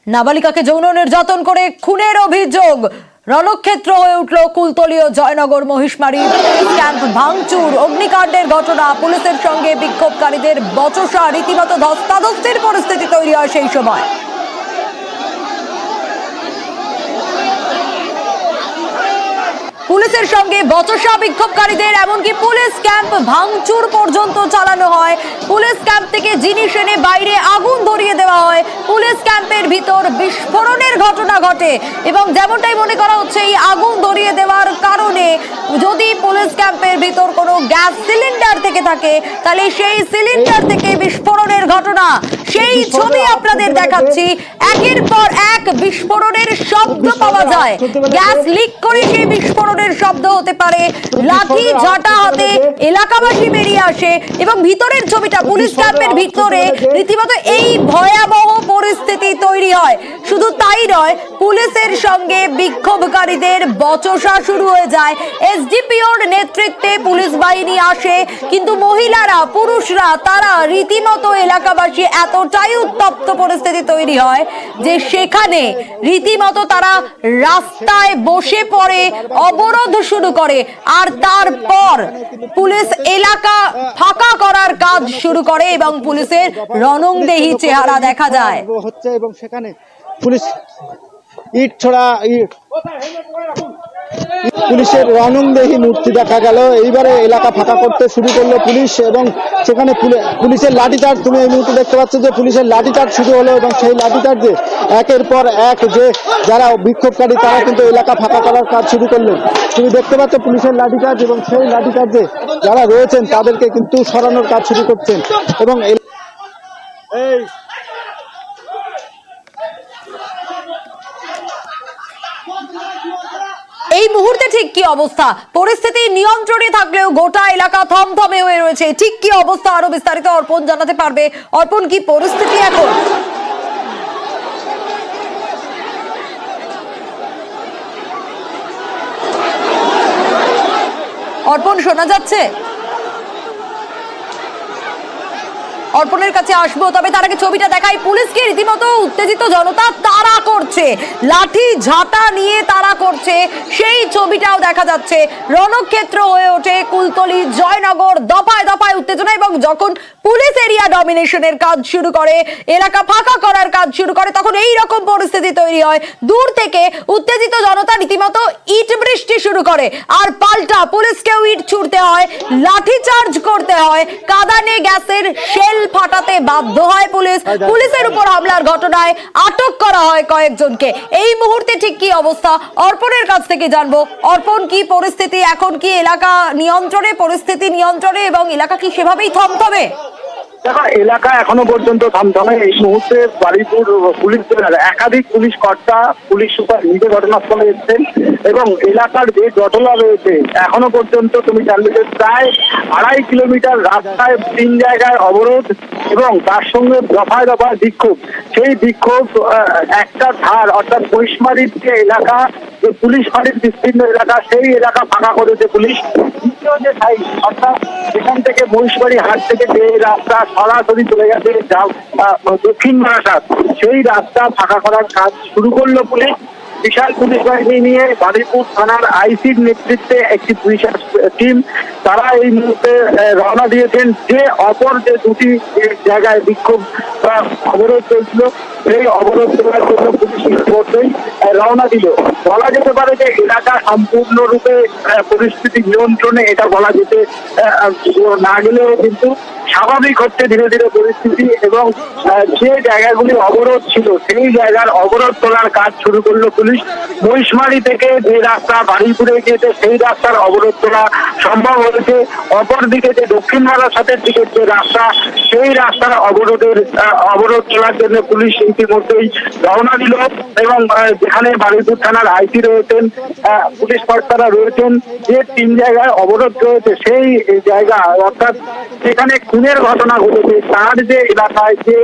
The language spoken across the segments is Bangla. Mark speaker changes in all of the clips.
Speaker 1: নাবালিকাকে যৌন নির্যাতন করে খুনের অভিযোগ রণক্ষেত্র হয়ে উঠল কুলতলি ও জয়নগর মহিষমারীর ক্যাম্প ভাঙচুর অগ্নিকাণ্ডের ঘটনা। পুলিশের সঙ্গে বিক্ষোভকারীদের বচসা, রীতিমতো ধস্তাধস্তির পরিস্থিতি তৈরি হয় সেই সময়। পুলিশের সঙ্গে বচসা বিক্ষোভকারীদের, এমনকি পুলিশ ক্যাম্প ভাঙচুর পর্যন্ত চালানো হয়। পুলিশ ক্যাম্প থেকে জিনিস এনে বাইরে আগুন ধরিয়ে দেওয়া হয়। পুলিশ ক্যাম্পের ভিতর বিস্ফোরণের ঘটনা ঘটে এবং যেমনটাই মনে করা হচ্ছে এই আগুন ধরিয়ে দেওয়ার কারণে যদি পুলিশ ক্যাম্পের ভিতর কোনো গ্যাস সিলিন্ডার থেকে থাকে তাহলে সেই সিলিন্ডার থেকে বিস্ফোরণের ঘটনা, সেই ছবি আপনাদের দেখাচ্ছি। একের পর এক বিস্ফোরণের শব্দ পাওয়া যায়। গ্যাস লিক করে সেই বিস্ফোরণের শব্দ হতে পারে। লাঠি ঝাঁটা হাতে এলাকাবাসী বেরিয়ে আসে এবং ভিতরের ছবিটা, পুলিশ ক্যাম্পের ভিতরে রীতিমতো এই ভয়াবহ পরিস্থিতি তৈরি হয়। শুধু তাই নয়, পুলিশের সঙ্গে বিক্ষোভকারীদের বচসা শুরু হয়ে যায়। এসডিপিওর নেতৃত্বে পুলিশ বাহিনী আসে, কিন্তু মহিলারা, পুরুষরা, তারা রীতিমতো এলাকাবাসী এতটাই উত্তপ্ত পরিস্থিতি তৈরি হয় যে সেখানে রীতিমতো তারা রাস্তায় বসে পড়ে, অবরোধ শুরু করে। আর তারপর পুলিশ এলাকা ফাঁকা করার কাজ শুরু করে এবং পুলিশের রণংদেহী চেহারা দেখা যায়
Speaker 2: হচ্ছে এবং সেখানে পুলিশ ইট ছোড়া, পুলিশের রণংদেহী মূর্তি দেখা গেল। এইবারে এলাকা ফাঁকা করতে শুরু করলো পুলিশ এবং সেখানে পুলিশের লাঠিচার্জ, তুমি এই মুহূর্তে দেখতে পাচ্ছ যে পুলিশের লাঠিচার্জ শুরু হলো এবং সেই লাঠিচার্জে একের পর এক যে যারা বিক্ষোভকারী তারা কিন্তু এলাকা ফাঁকা করার কাজ শুরু করলেন। তুমি দেখতে পাচ্ছ পুলিশের লাঠিচার্জ এবং সেই লাঠিচার্জে যারা রয়েছেন তাদেরকে কিন্তু সরানোর কাজ শুরু করছেন এবং
Speaker 1: এই মুহূর্তে ঠিক কি অবস্থা? পরিস্থিতি নিয়ন্ত্রণে থাকলেও গোটা এলাকা থমথমে হয়ে রয়েছে। ঠিক কি অবস্থা আরো বিস্তারিত অর্পণ জানাতে পারবে। অর্পণ, কি পরিস্থিতি এখন? অর্পণ, শোনা যাচ্ছে? অর্পণের কাছে আসবো, তবে তার আগে ছবিটা দেখাই। পুলিশকে রীতিমতো উত্তেজিত জনতা তাড়া করছে, লাঠি ঝাঁটা নিয়ে তাড়া করছে, সেই ছবিটাও দেখা যাচ্ছে। রণক্ষেত্র হয়ে ওঠে কুলতলি জয়নগর, দফায় দফায় উত্তেজনা এবং যখন পুলিশ এরিয়া ডমিনেশনের কাজ শুরু করে, এলাকা ফাঁকা করার কাজ শুরু করে, তখন এই রকম পরিস্থিতি তৈরি হয়। দূর থেকে উত্তেজিত জনতা রীতিমতো ইট বৃষ্টি শুরু করে আর পাল্টা পুলিশকেও ইট ছুড়তে হয়, লাঠি চার্জ করতে হয়, কাঁদানে গ্যাসের শেল ফাটাতে বাধ্য হয় পুলিশ। পুলিশের উপর হামলার ঘটনায় আটক করা হয় কয়েকজনকে। এই মুহূর্তে ঠিক কি অবস্থা অর্পণের কাছ থেকে জানবো। অর্পণ, কি পরিস্থিতি এখন? কি এলাকা নিয়ন্ত্রণে, পরিস্থিতি নিয়ন্ত্রণে এবং এলাকা কি সেভাবেই থমথমে?
Speaker 3: দেখো, এলাকা এখনো পর্যন্ত থমথমে। এই মুহূর্তে বারুইপুর পুলিশ জেলার একাধিক পুলিশ কর্তা, পুলিশ সুপার নিজে ঘটনাস্থলে এসেছেন এবং এলাকার যে জটলা রয়েছে এখনো পর্যন্ত তুমি জানবে যে প্রায় 2.5 কিলোমিটার রাস্তায় 3 জায়গায় অবরোধ এবং তার সঙ্গে দফায় দফায় বিক্ষোভ। সেই বিক্ষোভ একটা ধার, অর্থাৎ মহিষমারীর যে এলাকা, যে পুলিশ ফাঁড়ির বিস্তীর্ণ এলাকা, সেই এলাকা ফাঁকা করেছে পুলিশ। দ্বিতীয় যে সাইড, অর্থাৎ এখান থেকে মহিষমারী হাট থেকে যে রাস্তা সরাসরি চলে গেছে দক্ষিণ বারাসাত, সেই রাস্তা ফাঁকা করার কাজ শুরু করলো পুলিশ। বিশাল পুলিশ বাহিনী নিয়ে বারুইপুর থানার আইসির নেতৃত্বে একটি পুলিশ টিম, তারা এই মুহূর্তে রওনা দিয়েছেন। যে অপর যে দুটি জায়গায় বিক্ষোভ অবরোধ চলছিল, সেই অবরোধ করার জন্য পুলিশ ইতিমধ্যেই রওনা দিল। বলা যেতে পারে যে এলাকা সম্পূর্ণরূপে পরিস্থিতি নিয়ন্ত্রণে, এটা বলা যেতে না গেলেও কিন্তু স্বাভাবিক হচ্ছে ধীরে ধীরে পরিস্থিতি এবং যে জায়গাগুলি অবরোধ ছিল সেই জায়গার অবরোধ তোলার কাজ শুরু করলো পুলিশ। মহিষমারী থেকে যে রাস্তা বারুইপুরে গিয়েছে সেই রাস্তার অবরোধ তোলা সম্ভব হয়েছে। অপরদিকে যে দক্ষিণ বারাসাতের দিকের যে রাস্তা, সেই রাস্তার অবরোধ তোলার জন্য পুলিশ ইতিমধ্যেই রওনা দিল এবং যেখানে বারুইপুর থানার আইসি রয়েছেন, পুলিশ কর্তারা রয়েছেন, যে 3 জায়গায় অবরোধ রয়েছে সেই জায়গা, অর্থাৎ সেখানে খুনের ঘটনা ঘটেছে তার যে এলাকায় যে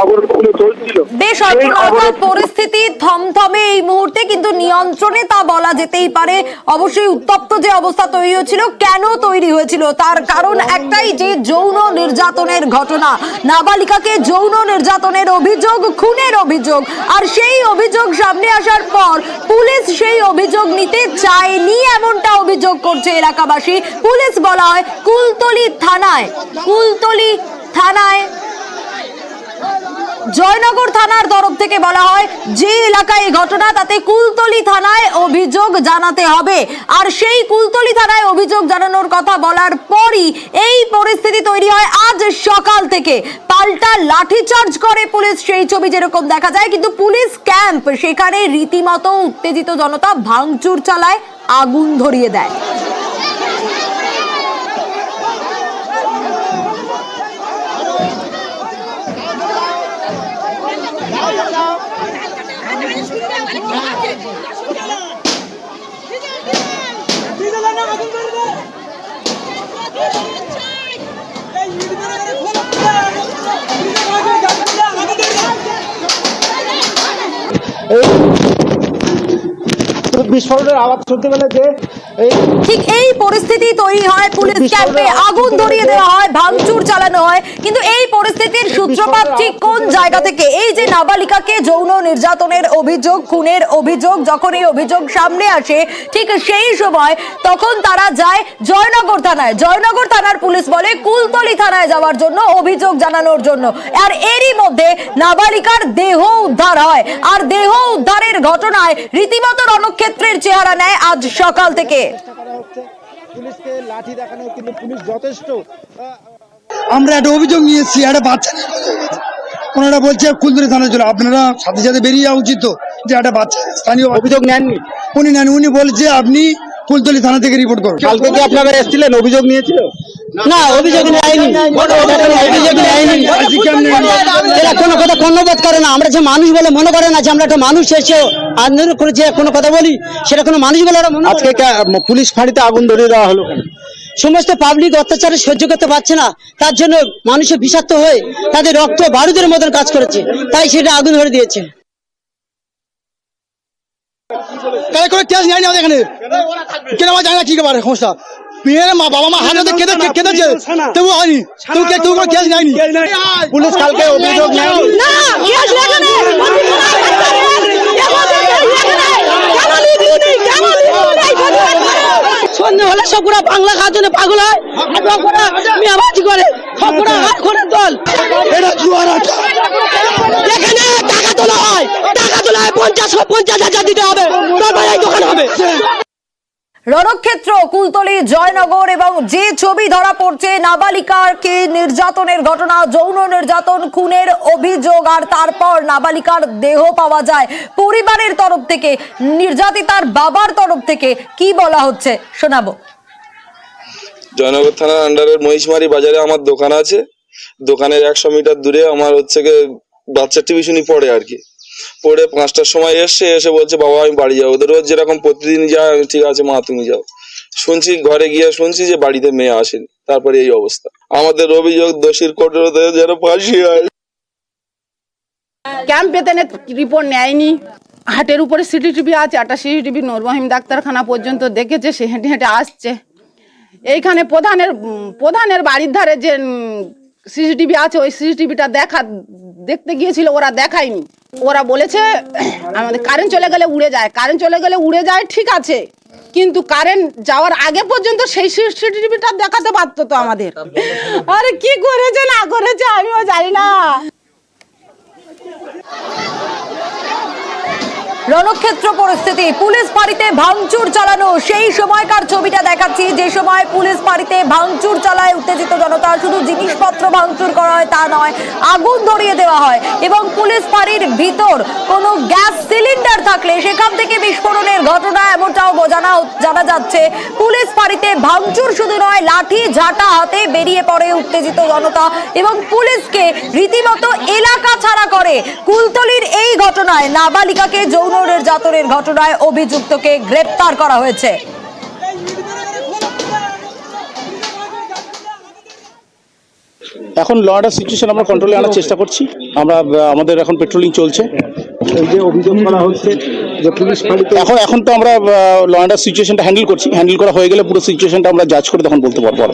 Speaker 3: অবরোধগুলো চলছিল,
Speaker 1: বেশ
Speaker 3: সেই অবরোধ
Speaker 1: পরিস্থিতি থমথমে এই মুহূর্তে, কিন্তু নিয়ন্ত্রণে তা বলা যেতেই পারে। অবশ্যই উত্তপ্ত যে অবস্থা তৈরি হয়েছিল, কেন তৈরি হয়েছিল তার কারণ একটাই, যে যৌন নির্যাতনের ঘটনা, নাবালিকাকে যৌন নির্যাতনের অভিযোগ, খুনের অভিযোগ। আর সেই অভিযোগ সামনে আসার পর পুলিশ সেই অভিযোগ নিতে চায়নি, এমনটা অভিযোগ করছে এলাকাবাসী। পুলিশ বলা হয় কুলতলি থানায় জয়নগর থানার তরফ থেকে বলা হয় যে এলাকায় এই ঘটনা, তাতে কুলতলি থানায় অভিযোগ জানাতে হবে। আর সেই কুলতলি থানায় অভিযোগ জানানোর কথা বলার পরই এই পরিস্থিতি তৈরি হয়। আজ সকাল থেকে পাল্টা লাঠিচার্জ করে পুলিশ, সেই ছবি যেরকম দেখা যায়। কিন্তু পুলিশ ক্যাম্প, সেখানে রীতিমতো উত্তেজিত জনতা ভাঙচুর চালায়, আগুন ধরিয়ে দেয়।
Speaker 2: বিস্ফোরণের আওয়াজ শুনতে পেলে যে
Speaker 1: ঠিক এই পরিস্থিতি তৈরি হয়, পুলিশ ক্যাম্পে আগুন ধরিয়ে দেওয়া হয়, ভাঙচুর চালানো হয়। কিন্তু এই পরিস্থিতির সূত্রপাত ঠিক কোন জায়গা থেকে? এই যে নাবালিকাকে যৌন নির্যাতনের অভিযোগ, খুনের অভিযোগ, যখন এই অভিযোগ সামনে আসে ঠিক সেই সময় তখন তারা যায় জয়নগর থানায়। জয়নগর থানার পুলিশ বলে কুলতলি থানায় যাওয়ার জন্য, অভিযোগ জানানোর জন্য। আর এরই মধ্যে নাবালিকার দেহ উদ্ধার হয়। আর দেহ উদ্ধারের ঘটনায় রীতিমতো রণক্ষেত্রের চেহারা নেয় আজ সকাল থেকে।
Speaker 2: পুলিশকে লাঠি দেখানো, কিন্তু পুলিশ যথেষ্ট।
Speaker 4: আমরা একটা অভিযোগ নিয়েছি, একটা বাচ্চা ওনারা বলছে কুলতলি থানায় চলে, আপনারা সাথে সাথে বেরিয়ে যাওয়া উচিত তো, যে একটা বাচ্চা। স্থানীয়
Speaker 2: অভিযোগ নেননি?
Speaker 4: উনি নেন, উনি বলছে আপনি কুলতলি থানা থেকে রিপোর্ট করুন।
Speaker 2: কালকে কি আপনারা এসেছিলেন, অভিযোগ নিয়েছিল?
Speaker 5: না, অভিযোগ নেয়নি, অভিযোগ নেয়নি। এরা কোনো কথা কর্ণপাত করে না। আমরা যে মানুষ বলে মনে করে না যে আমরা একটা মানুষ এসে আন্দোলন করেছে কোনো কথা বলি, সেটা কোনো মানুষ বলে ওরা মনে
Speaker 2: আজকে পুলিশ ফাঁড়িতে আগুন ধরিয়ে দেওয়া হলো কেন?
Speaker 5: সমস্ত পাবলিক অত্যাচারে সহ্য করতে পারছে না, তার জন্য মানুষের বিষাক্ত হয়ে তাদের রক্ত বারুদের মতন কাজ করেছে, তাই সেটা আগুন ধরে দিয়েছে।
Speaker 4: তাহলে কোনো কেস নেয়নি আমাদের এখানে, কেন আমার জানি না কি ব্যাপারে সমস্যা। মেয়ের মা বাবা মা হাতে কেঁদেছে, তবু হয়নি, তবু কোনো কেস নেয়নি
Speaker 2: পুলিশ। কালকে অভিযোগ নেয়নি?
Speaker 5: সন্ধ্যে হলে সবগুলা বাংলা খাওয়ার জন্য পাগল হয়, মেয়াবাজি করে, সবগুলা হাত খোঁড়ার দল। এখানে টাকা তোলা হয়, টাকা তোলা হয় 50,000 দিতে হবে, তারপরে এই দোকান হবে।
Speaker 1: রণক্ষেত্র কুলতলি জয়নগর, এবং যে ছবি ধরা পড়ছে নাবালিকাকে নির্যাতনের ঘটনা, যৌন নির্যাতন, খুনের অভিযোগ, আর তারপর নাবালিকার দেহ পাওয়া যায়। পরিবারের তরফ থেকে, নির্যাতিতার বাবার তরফ থেকে কি বলা হচ্ছে শোনাবো।
Speaker 6: জয়নগর থানার আন্ডারের মহিষমারি বাজারে আমার দোকান আছে। দোকানের 100 মিটার দূরে আমার হচ্ছে বাচ্চা টিউশনি পড়ে আর কি। পড়ে 5টার সময় এসে বলছে বাবা আমি বাড়ি যাবো। ওদের রোজ যেরকম প্রতিদিন যায়, আমি ঠিক আছে মা তুমি যাও। শুনছি ঘরে গিয়ে শুনছি যে বাড়িতে মেয়ে আসেনি, তারপরে এই অবস্থা। আমাদের অভিযোগ দোষীর কঠোরতা যেন ফাঁসি হয়।
Speaker 7: ক্যাম্প পেতে রিপোর্ট নেয়নি। হাটের উপরে সিসিটিভি আছে, একটা সিসিটিভি নূর মহিম ডাক্তারখানা পর্যন্ত দেখেছে, সে হেঁটে হেঁটে আসছে। এইখানে প্রধানের বাড়ির ধারে যে সিসিটিভি আছে, ওই সিসিটিভিটা দেখতে গিয়েছিল, ওরা দেখায়নি। ওরা বলেছে আমাদের কারেন্ট চলে গেলে উড়ে যায়, কারেন্ট চলে গেলে উড়ে যায়, ঠিক আছে, কিন্তু কারেন্ট যাওয়ার আগে পর্যন্ত সেই সিসিটিভিটা দেখাতে পারতো তো আমাদের। আরে কি করেছে না করেছে আমিও জানি না।
Speaker 1: রণক্ষেত্র পরিস্থিতি, পুলিশ ফাঁড়িতে ভাঙচুর চালানো, সেই সময়কার ছবিটা দেখাচ্ছি, যে সময় পুলিশ ফাঁড়িতে ভাঙচুর চালায় উত্তেজিত জনতা। শুধু জিনিসপত্র ভাঙচুর করা হয় তা নয়, আগুন ধরিয়ে দেওয়া হয়, এবং পুলিশ ফাঁড়ির ভিতর কোনো গ্যাস সিলিন্ডার থাকলে সেখান থেকে বিস্ফোরণের ঘটনা, এমনটাও জানা যাচ্ছে। পুলিশ ফাঁড়িতে ভাঙচুর শুধু নয়, লাঠি ঝাঁটা হাতে বেরিয়ে পড়ে উত্তেজিত জনতা, এবং পুলিশকে রীতিমতো এলাকা ছাড়া করে। কুলতলির এই ঘটনায়, নাবালিকাকে যৌন নির্যাতনের ঘটনায় অভিযুক্তকে গ্রেপ্তার করা হয়েছে।
Speaker 8: এখন ল অর্ডার সিচুয়েশন আমরা কন্ট্রোলে আনার চেষ্টা করছি। আমরা আমাদের এখন পেট্রোলিং চলছে।
Speaker 2: এই যে অভিযোগ করা হচ্ছে যে পুলিশ ফাঁড়িতে
Speaker 8: এখন তো আমরা ল অর্ডার সিচুয়েশনটা হ্যান্ডেল করছি। হ্যান্ডেল করা হয়ে গেলে পুরো সিচুয়েশনটা আমরা জাজ করে তখন বলতে পারবো।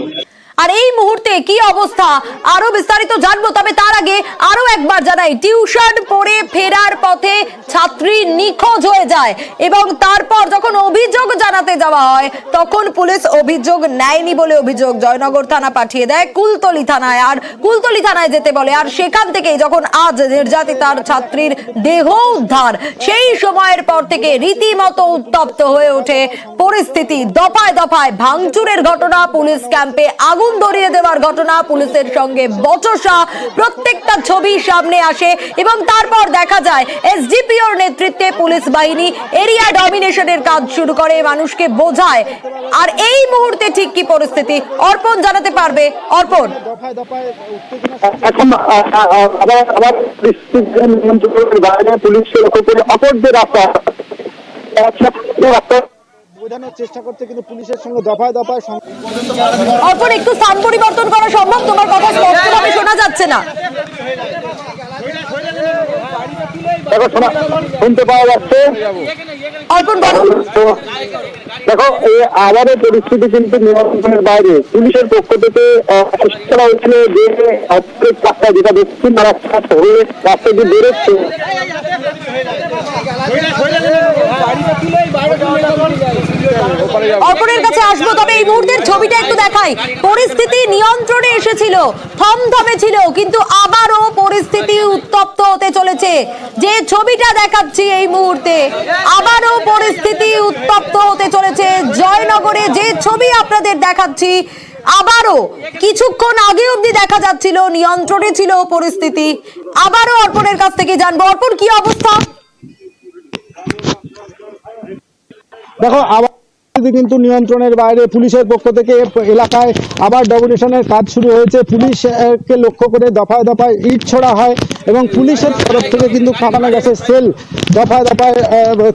Speaker 1: আর এই মুহূর্তে কি অবস্থা আরো বিস্তারিত জানবো, তবে তার আগে আরো একবার জানাই, টিউশন পড়ে ফেরার পথে ছাত্রী নিখোঁজ হয়ে যায় এবং তারপর যখন অভিযোগ জানাতে যাওয়া হয় তখন পুলিশ অভিযোগ নেয়নি বলে অভিযোগ জয়নগর থানা পাঠিয়ে দেয় কুলতলি থানায়, আর কুলতলি থানায় যেতে বলে। আর সেখান থেকে যখন আজ নির্যাতিতার ছাত্রীর দেহ উদ্ধার, সেই সময়ের পর থেকে রীতিমতো উত্তপ্ত হয়ে ওঠে পরিস্থিতি। দফায় দফায় ভাঙচুরের ঘটনা, পুলিশ ক্যাম্পে আগুন ধরিয়ে দেওয়ার ঘটনা, পুলিশের সঙ্গে বচসা, প্রত্যেকটা ছবি সামনে আসে এবং তারপর দেখা যায় এসডিপিওর নেতৃত্বে পুলিশ বাহিনী এরিয়া ডমিনেশনের কাজ শুরু করে, মানুষকে বোঝায়। আর এই মুহূর্তে ঠিক কি পরিস্থিতি অর্পণ জানাতে পারবে। অর্পণ,
Speaker 3: এখন আবার পুলিশকে লক্ষ্য করে অপর যে রাস্তা
Speaker 2: বোঝানোর চেষ্টা করতে কিন্তু পুলিশের সঙ্গে দফায় দফায়
Speaker 1: অর্পণ একটু স্থান পরিবর্তন করা সম্ভব? তোমার কথা স্পষ্টভাবে শোনা যাচ্ছে না।
Speaker 3: শুনতে পাওয়া যাচ্ছে
Speaker 1: অর্পণ
Speaker 3: দেখো, এই আবারও পরিস্থিতি কিন্তু নিয়ন্ত্রণের বাইরে। পুলিশের পক্ষ থেকে করা হয়েছিল যে রাস্তা যেটা দক্ষিণ রাস্তা হয়ে রাস্তা দিয়ে বেরোচ্ছে,
Speaker 1: অর্পণের কাছে আসবো, তবে এই মুহূর্তের ছবিটা একটু দেখাই। পরিস্থিতি নিয়ন্ত্রণে এসেছিল, থমথমে ছিল, কিন্তু আবারও পরিস্থিতি উত্তপ্ত হতে চলেছে। যে ছবিটা দেখাচ্ছি এই মুহূর্তে, আবারও পরিস্থিতি উত্তপ্ত হতে চলেছে জয়নগরে। যে ছবি আপনাদের দেখাচ্ছি, আবারও কিছুক্ষণ আগে অবধি দেখা যাচ্ছিল নিয়ন্ত্রণে ছিল পরিস্থিতি। আবারও অর্পণের কাছ থেকে জানবো, অর্পণ কি অবস্থা?
Speaker 2: দেখো আবার কিন্তু নিয়ন্ত্রণের বাইরে। পুলিশের পক্ষ থেকে এলাকায় আবার ডমিনেশনের কাজ শুরু হয়েছে। পুলিশকে লক্ষ্য করে দফায় দফায় ইট ছোড়া হয় এবং পুলিশের তরফ থেকে কিন্তু কাঁটানো গ্যাসের সেল দফায় দফায়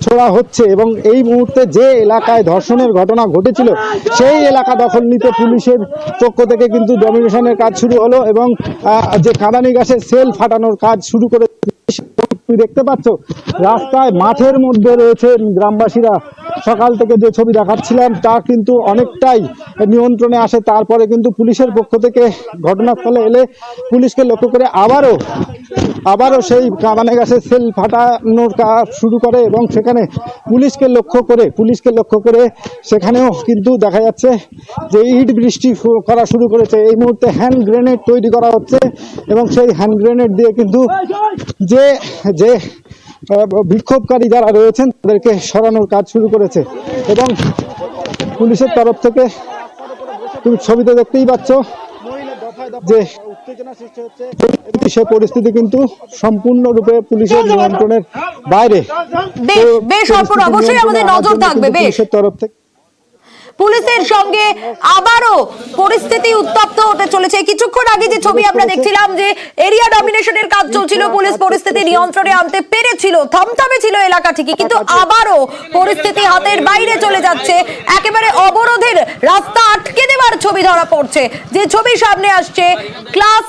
Speaker 2: ছোড়া হচ্ছে। এবং এই মুহূর্তে যে এলাকায় ধর্ষণের ঘটনা ঘটেছিল সেই এলাকা দখল নিতে পুলিশের পক্ষ থেকে কিন্তু ডমিনেশনের কাজ শুরু হলো এবং যে কাঁটানি গ্যাসের সেল ফাটানোর কাজ শুরু করে। তুমি দেখতে পাচ্ছ রাস্তায় মাঠের মধ্যে রয়েছে গ্রামবাসীরা। সকাল থেকে যে ছবি দেখাচ্ছিলাম তা কিন্তু অনেকটাই নিয়ন্ত্রণে আসে। তারপরে কিন্তু পুলিশের পক্ষ থেকে ঘটনাস্থলে এলে পুলিশকে লক্ষ্য করে আবারও সেই কাঁদানে গাছের সেল ফাটানোর কাজ শুরু করে এবং সেখানে পুলিশকে লক্ষ্য করে সেখানেও কিন্তু দেখা যাচ্ছে যে ইট বৃষ্টি করা শুরু করেছে। এই মুহূর্তে হ্যান্ড গ্রেনেড তৈরি করা হচ্ছে এবং সেই হ্যান্ড গ্রেনেড দিয়ে কিন্তু যে বিক্ষোভকারী যারা রয়েছেন তাদেরকে সরানোর কাজ শুরু করেছে। এবং পুলিশের তরফ থেকে তুমি ছবিতে দেখতেই পাচ্ছ যে উত্তেজনা সৃষ্টি হচ্ছে। সে পরিস্থিতি কিন্তু সম্পূর্ণরূপে পুলিশের নিয়ন্ত্রণের বাইরে।
Speaker 1: বেশ অর্পণ, অবশ্যই আমাদের নজর থাকবে।
Speaker 2: পুলিশের তরফ থেকে
Speaker 1: পুলিশের সঙ্গে আবারও পরিস্থিতি উত্তপ্ত হতে চলেছে। কিছুক্ষণ আগে যে ছবি আমরা দেখছিলাম যে এরিয়া ডমিনেশনের কাজ চলছিল, পুলিশ পরিস্থিতি নিয়ন্ত্রণে আনতে পেরেছিল, থমথমে ছিল এলাকা ঠিকই, কিন্তু আবারও পরিস্থিতি হাতের বাইরে চলে যাচ্ছে। একেবারে অবরোধের রাস্তা আটকে দেওয়ার ছবি ধরা পড়ছে। যে ছবি সামনে আসছে, ক্লাস